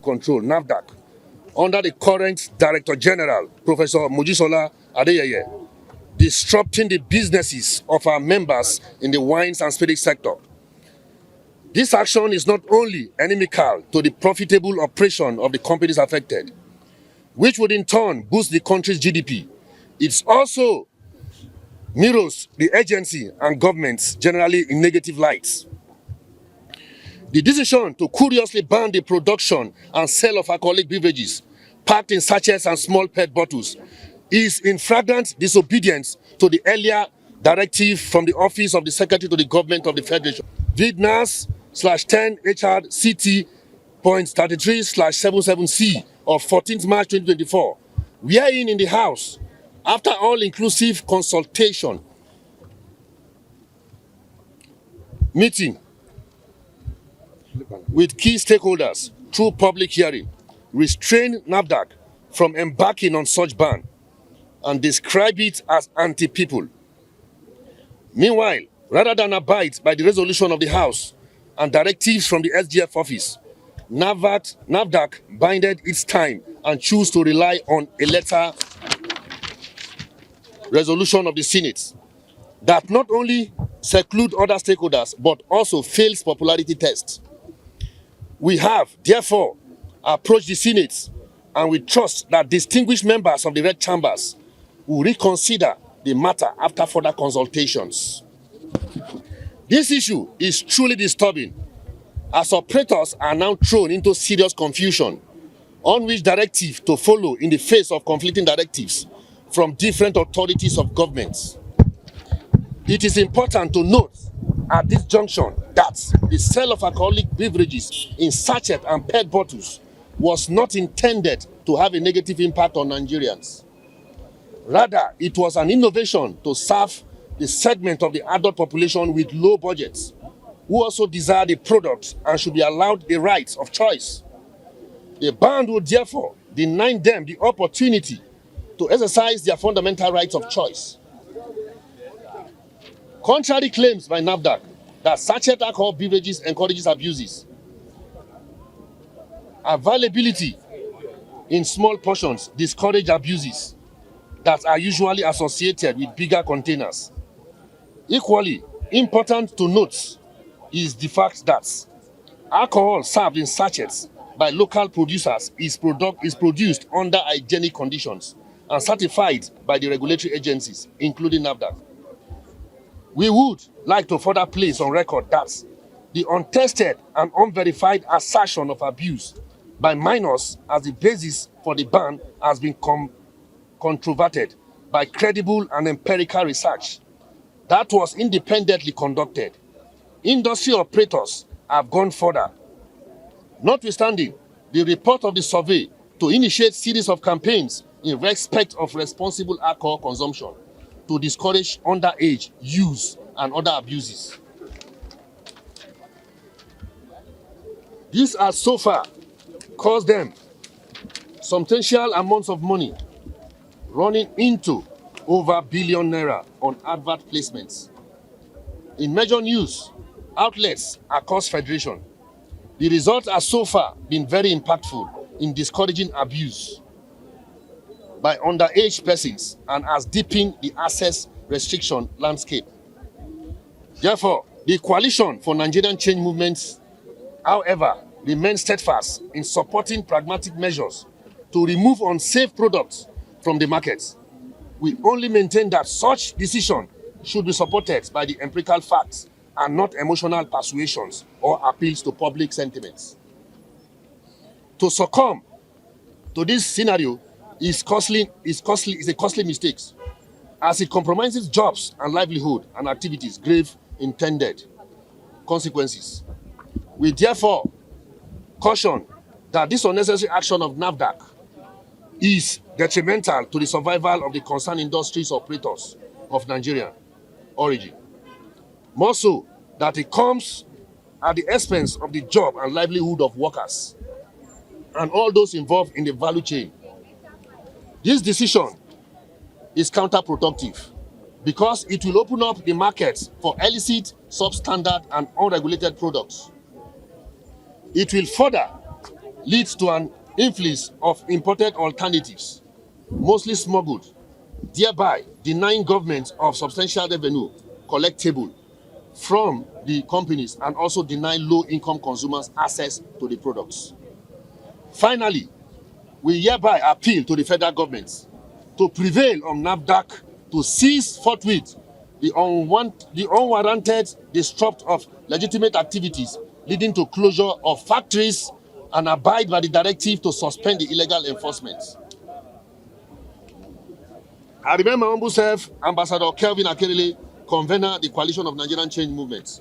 Control, NAFDAC, under the current Director General, Professor Adeyeye, disrupting the businesses of our members in the wines and spirits sector. This action is not only inimical to the profitable operation of the companies affected, which would in turn boost the country's GDP, it also mirrors the agency and governments generally in negative lights. The decision to curiously ban the production and sale of alcoholic beverages packed in sachets and small PET bottles is in flagrant disobedience to the earlier directive from the Office of the Secretary to the Government of the Federation, VIDNAS/10 HRCT.33/77C of 14th March 2024, wherein in the House, after all-inclusive consultation, meeting with key stakeholders through public hearing, restrain NAFDAC from embarking on such ban and describe it as anti-people. Meanwhile, rather than abide by the resolution of the House and directives from the SGF office, NAFDAC bided its time and chose to rely on a letter resolution of the Senate that not only seclude other stakeholders but also fails popularity test. We have, therefore, approached the Senate and we trust that distinguished members of the Red Chambers will reconsider the matter after further consultations. This issue is truly disturbing, as operators are now thrown into serious confusion on which directive to follow in the face of conflicting directives from different authorities of governments. It is important to note at this junction that the sale of alcoholic beverages in sachet and PET bottles was not intended to have a negative impact on Nigerians. Rather, it was an innovation to serve the segment of the adult population with low budgets, who also desire the product and should be allowed the rights of choice. The ban would therefore deny them the opportunity to exercise their fundamental rights of choice. Contrary claims by NAFDAC that sachet alcohol beverages encourages abuses, availability in small portions discourage abuses that are usually associated with bigger containers. Equally important to note is the fact that alcohol served in sachets by local producers is produced under hygienic conditions and certified by the regulatory agencies, including NAFDAC. We would like to further place on record that the untested and unverified assertion of abuse by minors as the basis for the ban has been controverted by credible and empirical research that was independently conducted. Industry operators have gone further, notwithstanding the report of the survey, to initiate series of campaigns in respect of responsible alcohol consumption to discourage underage use and other abuses. This has so far cost them substantial amounts of money, running into over R1 billion on advert placements. In major news outlets across Federation, the results have so far been very impactful in discouraging abuse by underage persons and has deepened the access restriction landscape. Therefore, the Coalition for Nigerian Change Movements, however, remains steadfast in supporting pragmatic measures to remove unsafe products from the markets. We only maintain that such decision should be supported by the empirical facts and not emotional persuasions or appeals to public sentiments. To succumb to this scenario is a costly mistake, as it compromises jobs and livelihood and activities, grave intended consequences. We therefore caution that this unnecessary action of NAFDAC is detrimental to the survival of the concerned industries operators of Nigerian origin. More so, that it comes at the expense of the job and livelihood of workers and all those involved in the value chain. This decision is counterproductive because it will open up the market for illicit, substandard, and unregulated products. It will further lead to an influx of imported alternatives, mostly smuggled, thereby denying governments of substantial revenue collectible from the companies and also deny low-income consumers access to the products. Finally, we hereby appeal to the federal government to prevail on NAFDAC to cease forthwith the unwarranted disrupt of legitimate activities leading to closure of factories and abide by the directive to suspend the illegal enforcement. I remember my humble self, Ambassador Kelvin Akerele, convener the Coalition of Nigerian Change Movements.